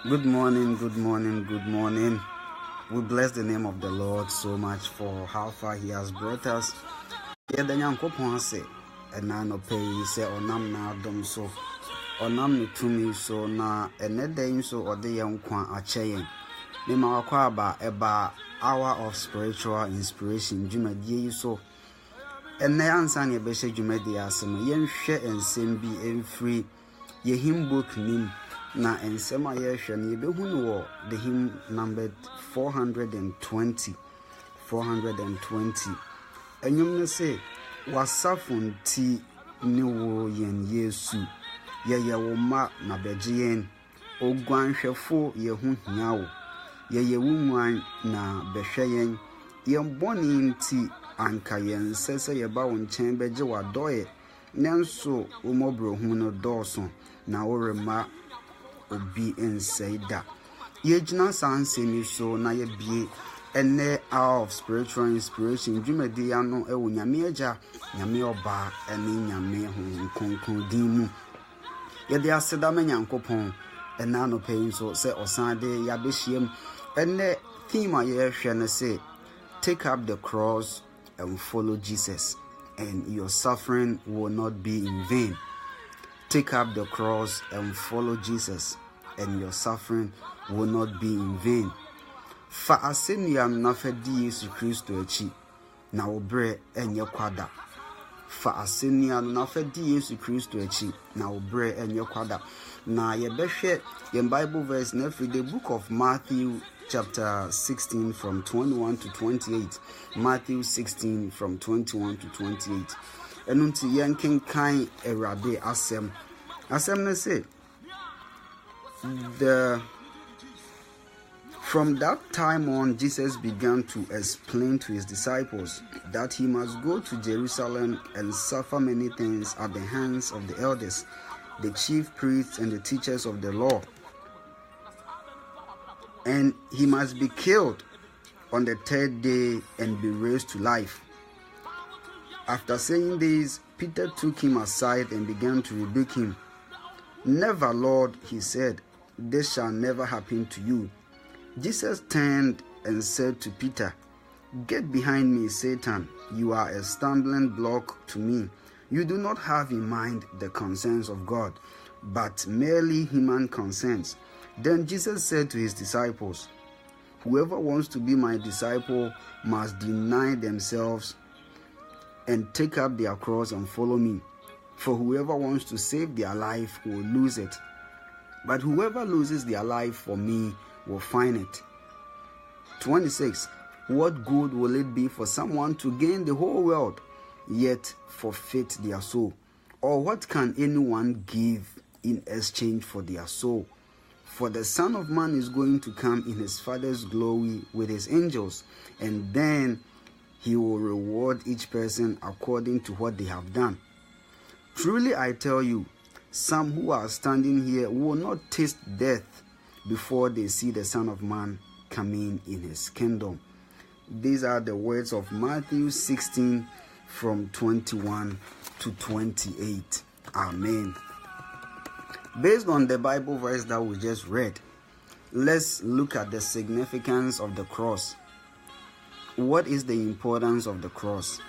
Good morning, good morning, good morning. We bless the name of the Lord so much for how far He has brought us. Yɛda Nyankopɔn ase ɛna anɔpa yi sɛ ɔnam n'adom so, ɔnam ne tumi so na ɛnɛ da yi nso ɔde yɛn nkwa akyɛ yɛn. Mema wakɔ aba ɛba hour of spiritual inspiration dwumadie yi so. Ɛnɛ ansa na yɛbɛhyɛ dwumadie ase no yɛnhwɛ nsɛm bi ɛmfiri yɛ hymn book nim. Na nsɛm a yɛhwɛ no yɛbɛhu no wɔ the hymn number 420. Ɛnwom no sɛ wasafo nti ne wo yɛn Yesu yɛyɛ wo mma na bɛgye yɛn oguanhwɛfo yɛho hia wo yɛyɛ wo nguan na bɛhwɛ yɛn yɛn bɔne nti anka yɛn sɛ sɛ yɛba wo nkyɛn bɛgye w'adɔyɛ nanso wo mmɔborɔhu no dɔɔso na woremma obi nsɛe da. Yɛgyina saa nsɛm yi so na yɛbie ɛnɛ hour of spiritual inspiration dwumadi ano ɛwɔ Nyame Agya, Nyame Ɔba ɛne Nyame Honhom Kronkron din mu. Yɛde aseda ma Nyankopɔn ɛna anɔpa yi nso sɛ ɔsan de yɛabɛhyiam. Ɛnɛ theme a yɛhwɛ no sɛ take up the cross and follow Jesus and your suffering will not be in vain. Take up the cross and follow Jesus and your suffering will not be in vain. Fa asennua na fa di Yesu Kristo akyi na wo brɛ ɛnyɛ kwada. Fa asennua na fa di Yesu Kristo akyi na wo brɛ ɛnyɛ kwada. Na yɛbɛhwɛ yɛn Bible verse na fi the book of Matthew chapter 16 from 21 to 28. Matthew 16 from 21 to 28. Ɛno nti yɛnkenkan Awurade asɛm. Asɛm no say from that time on, Jesus began to explain to his disciples that he must go to Jerusalem and suffer many things at the hands of the elders, the chief priests, and the teachers of the law. And he must be killed on the third day and be raised to life. After saying this, Peter took him aside and began to rebuke him. "Never, Lord," he said, "this shall never happen to you." Jesus turned and said to Peter, "Get behind me, Satan. You are a stumbling block to me. You do not have in mind the concerns of God, but merely human concerns." Then Jesus said to his disciples, "Whoever wants to be my disciple must deny themselves and take up their cross and follow me. For whoever wants to save their life will lose it. But whoever loses their life for me will find it." 26. What good will it be for someone to gain the whole world, yet forfeit their soul? Or what can anyone give in exchange for their soul? For the Son of Man is going to come in his Father's glory with his angels, and then he will reward each person according to what they have done. Truly I tell you, some who are standing here will not taste death before they see the Son of Man coming in his kingdom. These are the words of Matthew 16 from 21 to 28. Amen. Based on the Bible verse that we just read, let's look at the significance of the cross. What is the importance of the cross?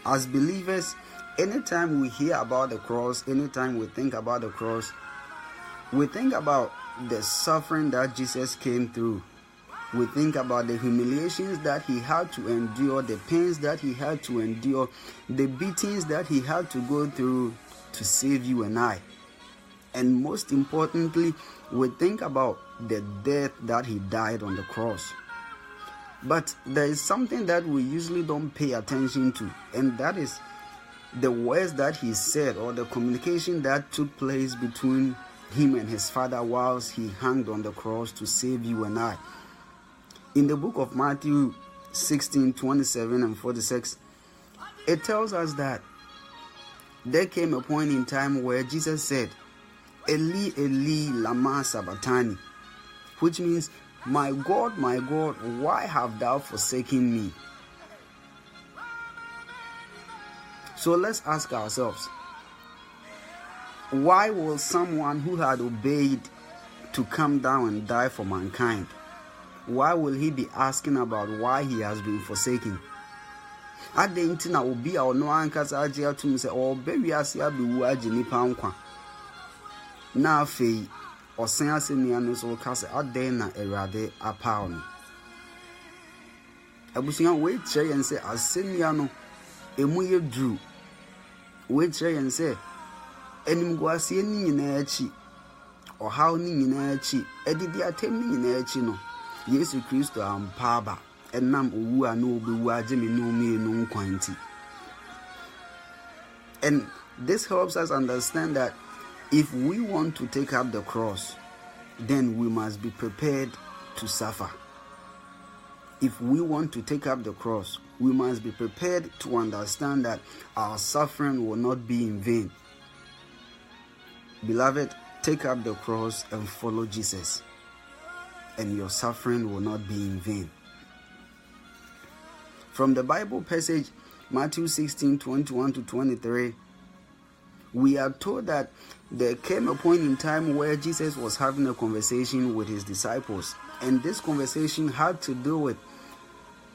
As believers, anytime we hear about the cross, anytime we think about the cross, we think about the suffering that Jesus came through. We think about the humiliations that he had to endure, the pains that he had to endure, the beatings that he had to go through to save you and I. And most importantly, we think about the death that he died on the cross. But there is something that we usually don't pay attention to, and that is the words that he said or the communication that took place between him and his Father whilst he hung on the cross to save you and I. In the book of Matthew 16, 27 and 46, it tells us that there came a point in time where Jesus said, "Eli, Eli, lama sabachthani," which means, my God, why have thou forsaken me?" So let's ask ourselves, why will someone who had obeyed to come down and die for mankind, why will he be asking about why he has been forsaken? Adentina obi a ono ankasa age atum se obewiase abewu age nipa nkwa. Na afei osen asenia no so ka se aden na Awurade apaw no. Abusunya we kire yen se asenia no emu ye dru. We kire yen se enimguase ni nyina achi. Ohaw ni nyina achi, edidi atem ni nyina achi no. Yesu Kristo ampaba enam owu a no obewu age me no me no nkwanti. And this helps us understand that if we want to take up the cross, then we must be prepared to suffer. If we want to take up the cross, we must be prepared to understand that our suffering will not be in vain. Beloved, take up the cross and follow Jesus, and your suffering will not be in vain. From the Bible passage, Matthew 16:21-23, we are told that there came a point in time where Jesus was having a conversation with his disciples, and this conversation had to do with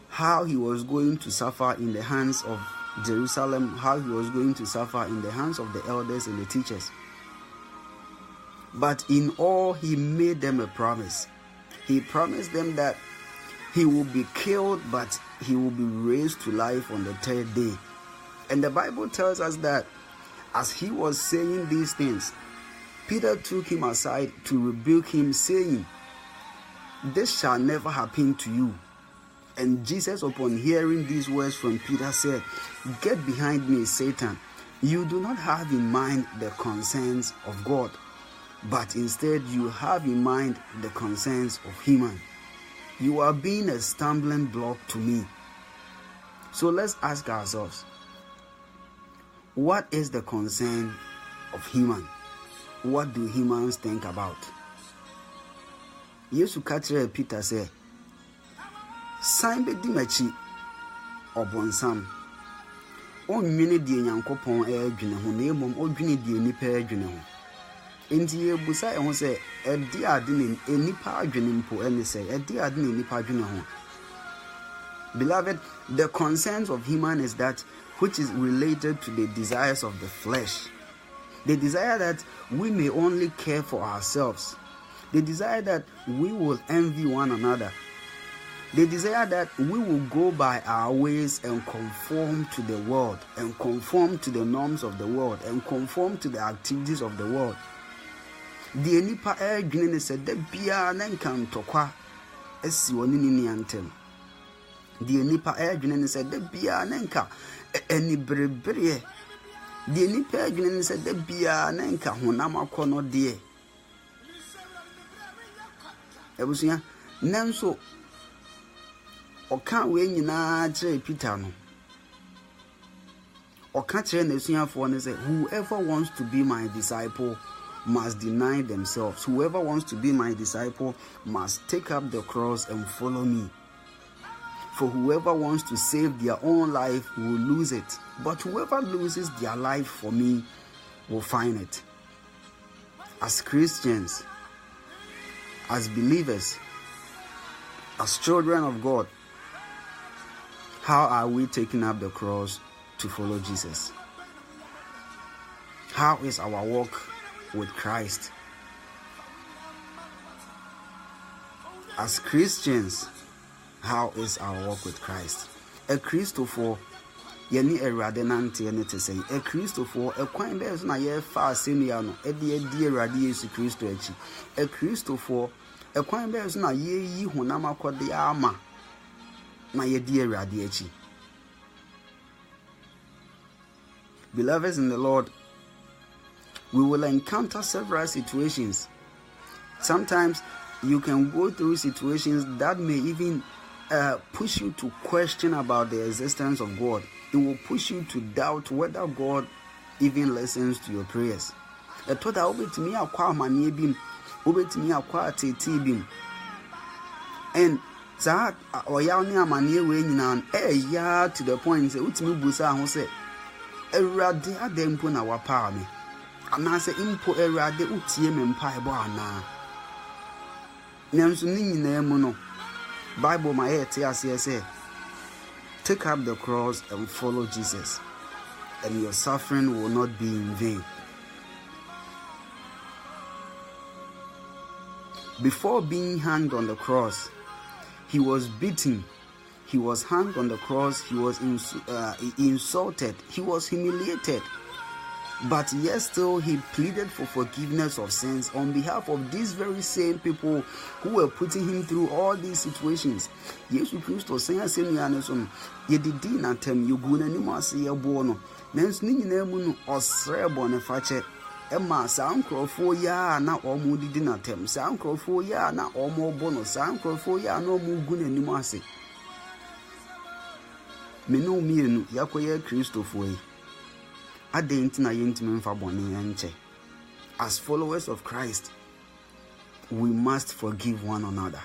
how he was going to suffer in the hands of Jerusalem, how he was going to suffer in the hands of the elders and the teachers. But in all, he made them a promise. He promised them that he will be killed, but he will be raised to life on the third day. And the Bible tells us that as he was saying these things, Peter took him aside to rebuke him, saying, "This shall never happen to you." And Jesus, upon hearing these words from Peter, said, "Get behind me, Satan. You do not have in mind the concerns of God, but instead you have in mind the concerns of human. You are being a stumbling block to me." So let's ask ourselves, what is the concern of human? What do humans think about? Yesu katre Peter said, "San be di machi obonsam. Onwene die Nyankopon adwene ho na emom odwene die nipa adwene ho." Enti ebusa ehun se edi ade ne enipa adwene mpo ene se edi ade ne nipa adwene ho. Beloved, the concerns of human is that which is related to the desires of the flesh. The desire that we may only care for ourselves. The desire that we will envy one another. The desire that we will go by our ways and conform to the world, and conform to the norms of the world, and conform to the activities of the world. The nipa adwene ne se da bia na nka ntokwa esi woni ni antem. The nipa adwene ne se da bia na nka eni berebere. The nipa adwene ne se da bia na nka honam akono de. Ebusuya nanso oka we nyina kire Peter no. Oka kire nesuafo ne say, "Whoever wants to be my disciple must deny themselves. Whoever wants to be my disciple must take up the cross and follow me. For whoever wants to save their own life will lose it, but whoever loses their life for me will find it." As Christians, as believers, as children of God, how are we taking up the cross to follow Jesus? How is our walk with Christ? As Christians, how is our walk with Christ? A Christopher, yeni Awurade nante ne te say, a Christopher, a kwan be so na ye fa asenia no, e de Awurade Yesu Kristo achi. A Christopher, a kwan be so na ye yi honam akode ama na ye de Awurade achi. Beloveds in the Lord, we will encounter several situations. Sometimes you can go through situations that may even push you to question about the existence of God. It will push you to doubt whether God even listens to your prayers. And to the point say Awurade adempo na wapa me. Ana se impo Awurade utie me mpaebɔ ana. Nanso ne nyinaa mu no, Bible ma yɛte aseɛ sɛ, take up the cross and follow Jesus, and your suffering will not be in vain. Before being hanged on the cross, he was beaten, he was hanged on the cross, he was insulted, he was humiliated. But yet still he pleaded for forgiveness of sins on behalf of these very same people who were putting him through all these situations. Jesus Christ was saying, Yedidi natem yuguna ni masi ya bono. Nens ni nyinemu no osre bone fache. Emma sa nkrofo ya na omo didi natem. Sa nkrofo ya na omo bono. Sa nkrofo ya na omo guna ni masi. Meno mienu yakoye Christopher. As followers of Christ, we must forgive one another.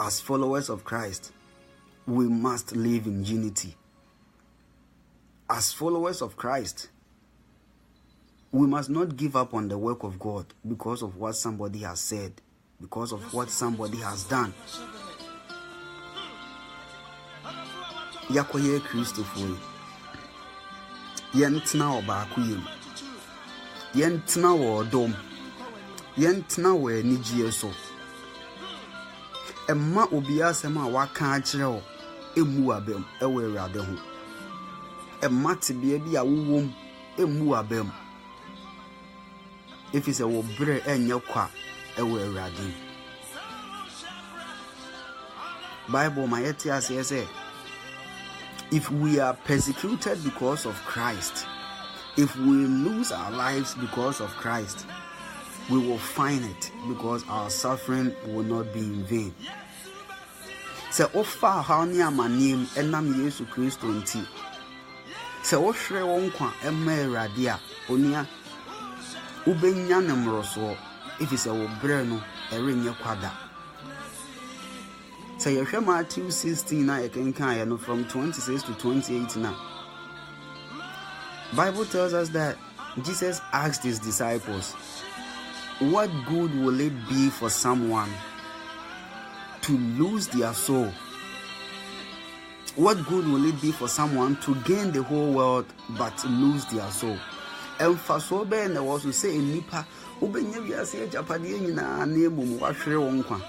As followers of Christ, we must live in unity. As followers of Christ, we must not give up on the work of God because of what somebody has said, because of what somebody has done. Yakoye Christopher. Yentna obaako yem. Yentna wo dom. Yentna wo anigye so. Emma obi asem a waka akire wo emu abem ewo Awurade ho. Emma tebea bi a wowom emu abem. Efise wo bre enye kwa ewo Awurade. Bible ma yete ase say, if we are persecuted because of Christ, if we lose our lives because of Christ, we will find it because our suffering will not be in vain. Se ofa ha ni amanim enam Yesu Kristo nti. Se ohwere won kwa emma Awurade a onia ubenya nemroso ifise wo bre no erenye kwada. So Matthew 16 from 26 to 28 now. Bible tells us that Jesus asked his disciples, what good will it be for someone to lose their soul? What good will it be for someone to gain the whole world but lose their soul? And for so ben there was to say in Nipa, ubenya wiase Japade nyina na emum wa hwere won kwa.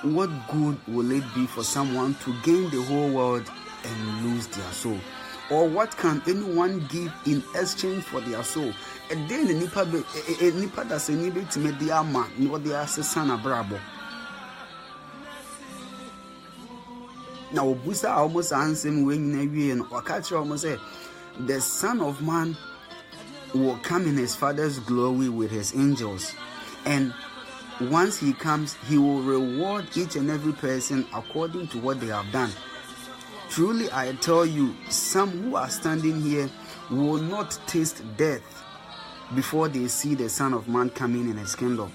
What good will it be for someone to gain the whole world and lose their soul? Or what can anyone give in exchange for their soul? And then nipa that's a nipa to make their man, what they are son brabo. Now, Busa almost answered when you or catch almost say, the Son of Man will come in his Father's glory with his angels, and once he comes, he will reward each and every person according to what they have done. Truly, I tell you, some who are standing here will not taste death before they see the Son of Man coming in his kingdom.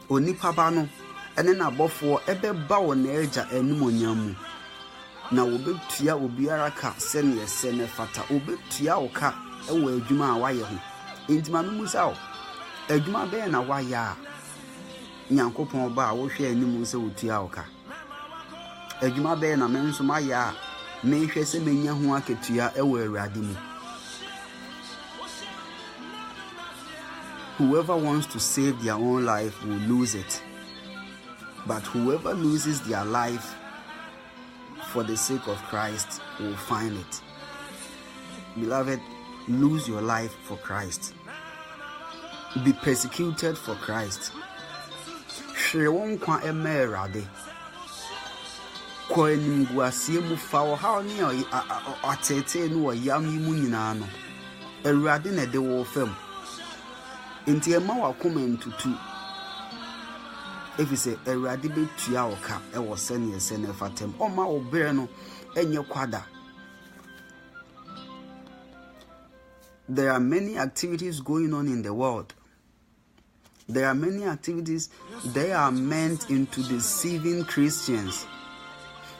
Oni papa no, ene na bofo ebe ba wo na eja enumonyam na obetua obiara ka se ne se ne fata obetua wo ka ewo adwuma a waye ho intima no musa wo adwuma be na waya nyankopon ba a wo hwe anim se wotua wo ka adwuma be na menso maya me hwe se menya ho aketua ewo Awurade mu. Whoever wants to save their own life will lose it, but whoever loses their life for the sake of Christ will find it. Beloved, lose your life for Christ. Be persecuted for Christ. Shewon kwa emerade. Kwa enimguasie mu fa how ni atete no yam mu nyina no. Awurade na de wo fam. Inti ema wa komentutu. Efise Awurade betua wo ka e wo sene sene fatem o ma wo bere no enye kwada. There are many activities going on in the world. There are many activities they are meant into deceiving Christians.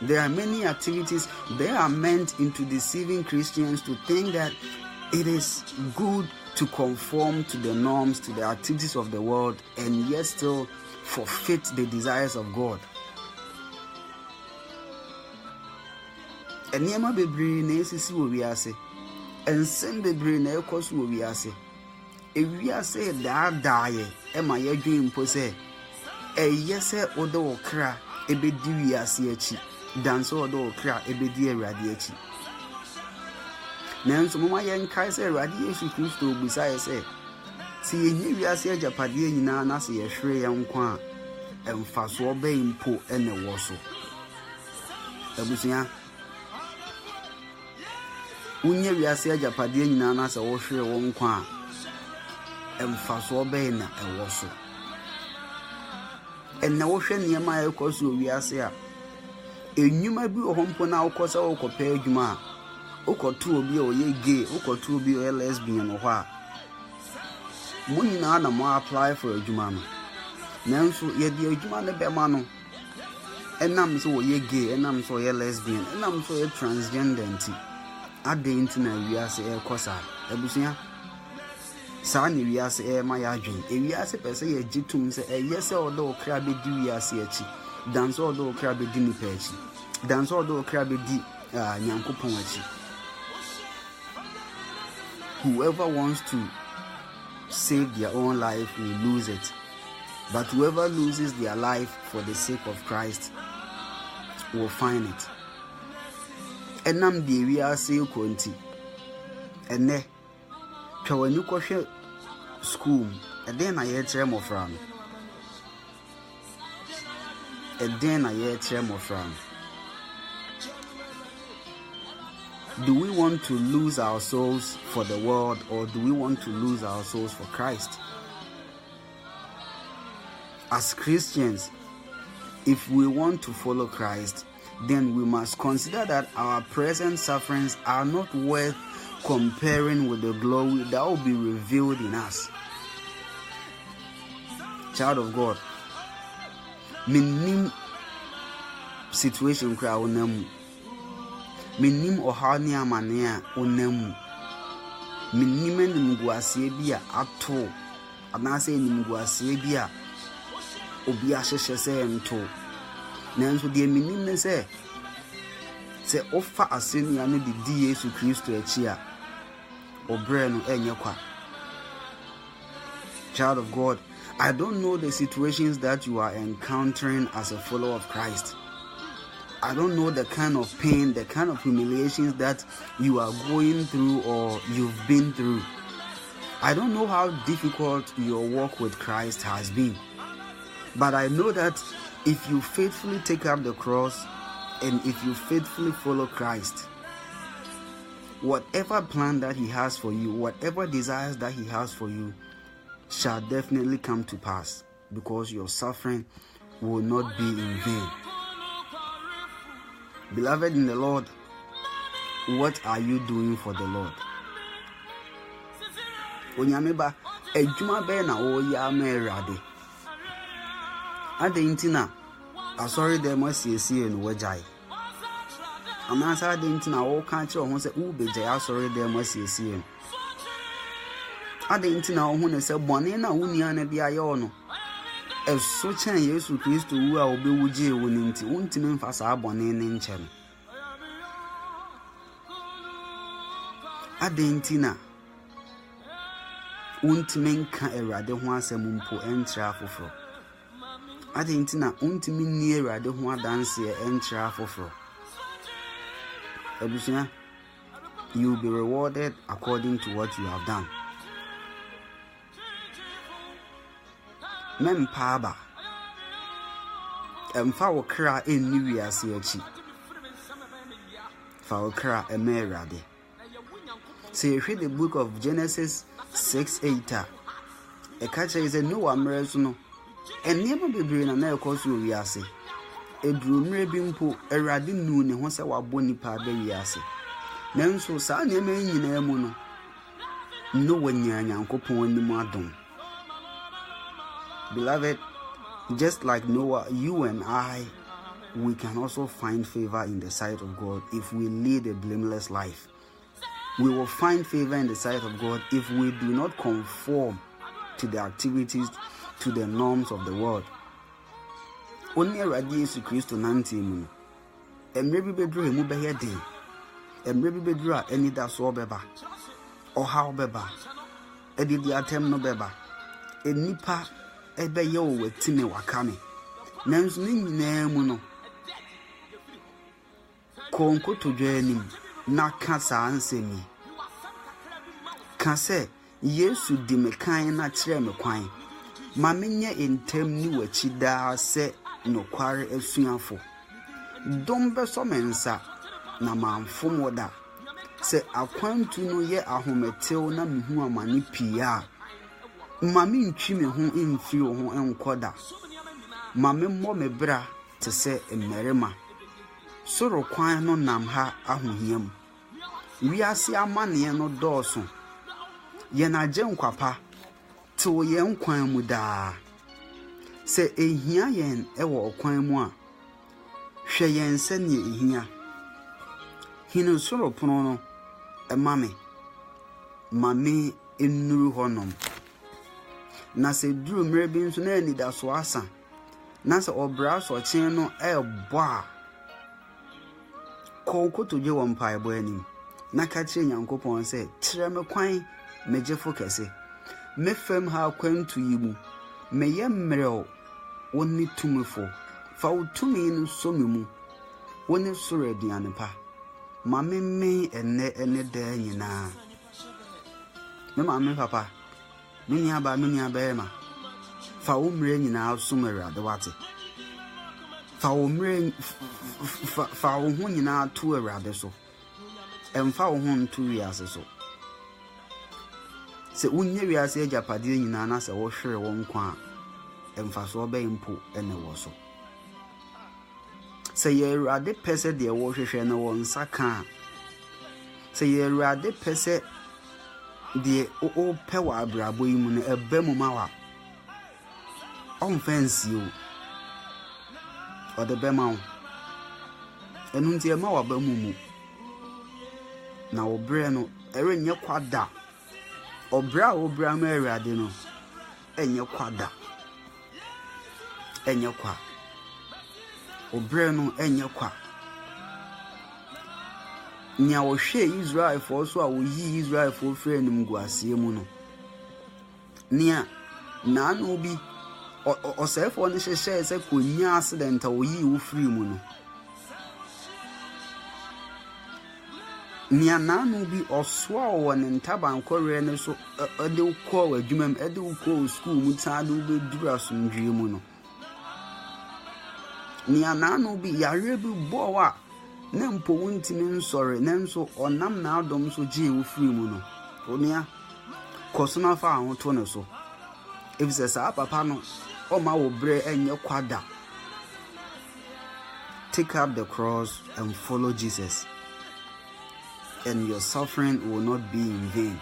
There are many activities they are meant into deceiving Christians to think that It is good to conform to the norms, to the activities of the world, and yet still forfeit the desires of God. Eniyama bebree na esisi wo wiase. Ensem bebree na ekoso wo wiase. Ewiase daadaaye ema yedwen mpo se eyese odo okra ebedi wiase achi. Danso odo okra ebedi Awurade achi. Nanso mama yenkai se Awurade Yesu Kristo obusa yese si yenyi wiase ajapade nyina na se yehwere yenkwa a emfaso obe mpo ene wo so. Abusia unye wiase ajapade nyina na se wo hwere wo nkwa a emfaso obe na ewo so. Enne wo hwe niema ekoso wiase a enyuma bi ohompo na ukosa ukopa adwuma ukotu obi oye gay ukotu obi oye lesbian ho a muni na na mo apply for adwuma no nanso ye di adwuma ne be ma no enam so oye gay enam so oye lesbian enam so oye transgender nti ade nti na wiase ekosa abusia saa ni wiase ma ya adwen wiase pese ye gitum se eyese odo okra be di wiase achi danso odo okra be di ni pa achi danso odo okra be di nyankopon achi. Whoever wants to save their own life will lose it, but whoever loses their life for the sake of Christ will find it. Enam de wiase konti ene twawani kohwe school eden na ye kire mofra no eden na ye kire mofra no. Do we want to lose our souls for the world, or do we want to lose our souls for Christ? As Christians, if we want to follow Christ, then we must consider that our present sufferings are not worth comparing with the glory that will be revealed in us. Child of God, minim situation kra wonamu, minim ohani amane a wonamu, minim nimguasie bi a ato anase nimguasie bi a obi ahyehye se ento nanso de minim ne se ofa asenia no de di Yesu Kristo achi a obre no enye kwa. Child of God, I don't know the situations that you are encountering as a follower of Christ. I don't know the kind of pain, the kind of humiliations that you are going through or you've been through. I don't know how difficult your walk with Christ has been. But I know that if you faithfully take up the cross and if you faithfully follow Christ, whatever plan that He has for you, whatever desires that He has for you, shall definitely come to pass, because your suffering will not be in vain. Beloved in the Lord, what are you doing for the Lord? Onyameba ejuma be na wo ya merade. Ade ntina asori dem asiesie no wajai. Amansa ade ntina wo kan kire ho se wo beje asori dem asiesie. Ade ntina wo hu ne se bone na wo nia na bia ye ono. Eso chen Yesu Kristo wu a obewuje wo nti wontime mfa saa bone ne nche no. Ade ntina wontime nka Awurade ho asem mpo entra foforo. Ade ntina wontime ni Awurade ho adanse entra foforo. Abusia, you will be rewarded according to what you have done. Mempaba emfa wo kra enni wiase achi fa wo kra emerade. Say read the book of Genesis 6:8. E ka che is Noah mreso no enniema bebre na ekoso wiase eduru mre bi mpo Awurade nu ne ho se wabo nipa ba wiase nanso saa nniema nyina mu no Noah nyanyankopon anim adom. Beloved, just like Noah, you and I, we can also find favor in the sight of God if we lead a blameless life. We will find favor in the sight of God if we do not conform to the activities, to the norms of the world. Only a radius Christ to Nantim. And maybe bedroom a mobile day. And maybe bedroom any that's all beba. Or how beba. A did the attempt no beba. A nipa a bayo with Timmy Wakami. Names Nino. Konko to join na kasa anse mi ka se Yesu di me kan na kire me kwan ma menye entem ni wachi da se nokware asuafo dom be so mensa na manfom woda se akwantu no ye ahometew na mehu amane pia ma me ntwi me ho emfi ho enkoda ma me mmɔ me bra te se mmerema soro kwan no nam ha ahohiam wiase amane no dɔɔso ye na gye nkwapa te wo ye nkwan mu daa se ehia yen ɛwɔ kwan mu a hwɛ yen sɛ ne ehia hinu soro pono no ɛma me ennuru honom na se duru mre bi nso na anida so asa na se obra so chen no ɛbɔ a konko to je won pai bo anim na ka kire Nyankopɔn sɛ tire me kwan megye fokese me fam ha kwantu yi mu me ye mmerɛw woni tumefo fa utumi no so me mu woni soro aduane pa ma me ene da nyina me ma me papa me nya ba ma fa wo mmerɛ nyina so mmerɛ wate fa wo mmerɛ fa wo ho nyina to awurade so emfa wo ho nto wiase so se unye wiase agapade nyina na se wo hwere wo nkwa emfa so obempo ene wo so se ye awurade pese de wo hwehwe na wo nsaka se ye awurade pese de o pe wa abrabo yi mu na ebemu mawa on fancy o ode bema wo enu ntie ma wa bamu mu na obre no erenye kwada obra ma awurade no enye kwada enye kwa obre no enye kwa nya wo hwe Israel for so a wo yi Israel for frɛ nim guasie mu no nia na no bi osefo ne hyehyɛ sɛ konya accident a wo yi wo free mu no nia na no bi oswa wo ne ntaban kɔre ne so ade kɔ wa adwumam ade kɔ school mu taade wo be duru asomdwie mu no nia na no bi yare bi bɔ wa ne mpo wontimi nsɔre nenso ɔnam na adom so gye wo free mu no onia kɔsona fa ho to ne so efisɛ saa papa no oma wo bre enye kwada. Take up the cross and follow Jesus, and your suffering will not be in vain.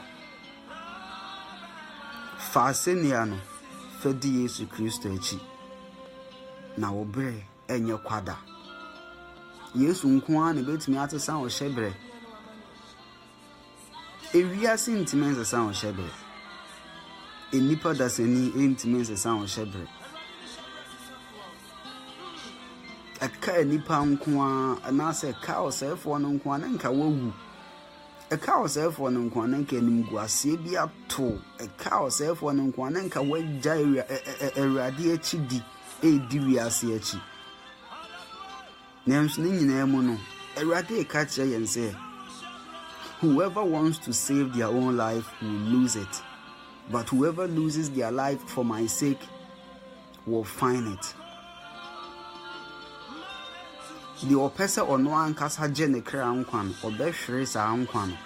Faseniano fedi Yesu Kristo echi na wo bre enye kwada. Yesu nko na betimi atesa wo hyebre. Ewiase ntime nsesa wo hyebre. Enipa dasani ntime nsesa wo hyebre. Aka enipa nko na se ka osefo no nko na nka wawu. Eka osefo no nko na nka nimguase bi ato. Eka osefo no nko na nka wagya Awurade echi di edi wiase echi. Nemsu nyina mu no Awurade ka kire yen say, whoever wants to save their own life will lose it, but whoever loses their life for my sake will find it. The opesa ono ankasa je ne kra nkwa no obehwere sa nkwa no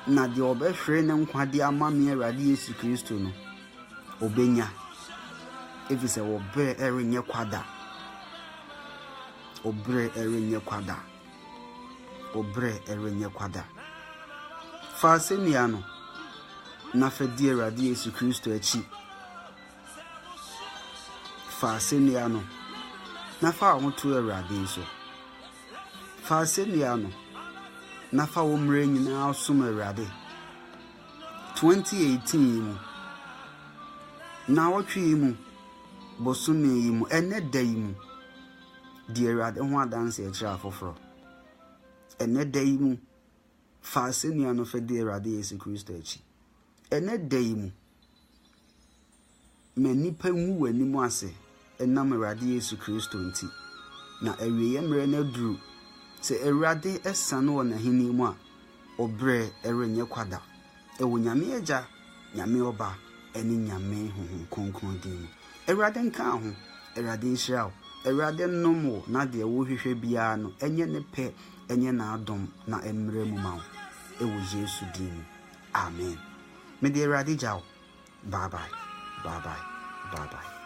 na de obehwere ne nkwa de amame Awurade Yesu Kristo no obenya efise wo bre erenye kwada. Obre erenye kwada. Obre erenye kwada. Faseniano na fedi Awurade Yesu Kristo echi. Faseniano na fa ho to Awurade so. Faseniano na fa wo mre nyina som Awurade 2018 na wotwe mu bosome yi mu ene da yi mu di Awurade ho adanse e kira afoforo ene da yi mu fa asenia no fa di Awurade Yesu Kristo achi ene da yi mu menipa mu wani mu ase enam Awurade Yesu Kristo nti na awiye mre na duru se Awurade esane wɔ na hini mu a obre erenye kwada ewo nyame agya nyame oba eni nyame honhom kronkron din Awurade nka ho Awurade nhyira wo Awurade nomo na de wo hwehwe bia no enye ne pɛ enye na adom na emre mu ma wo ewo Yesu din amen me de Awurade jaw bye bye bye bye bye bye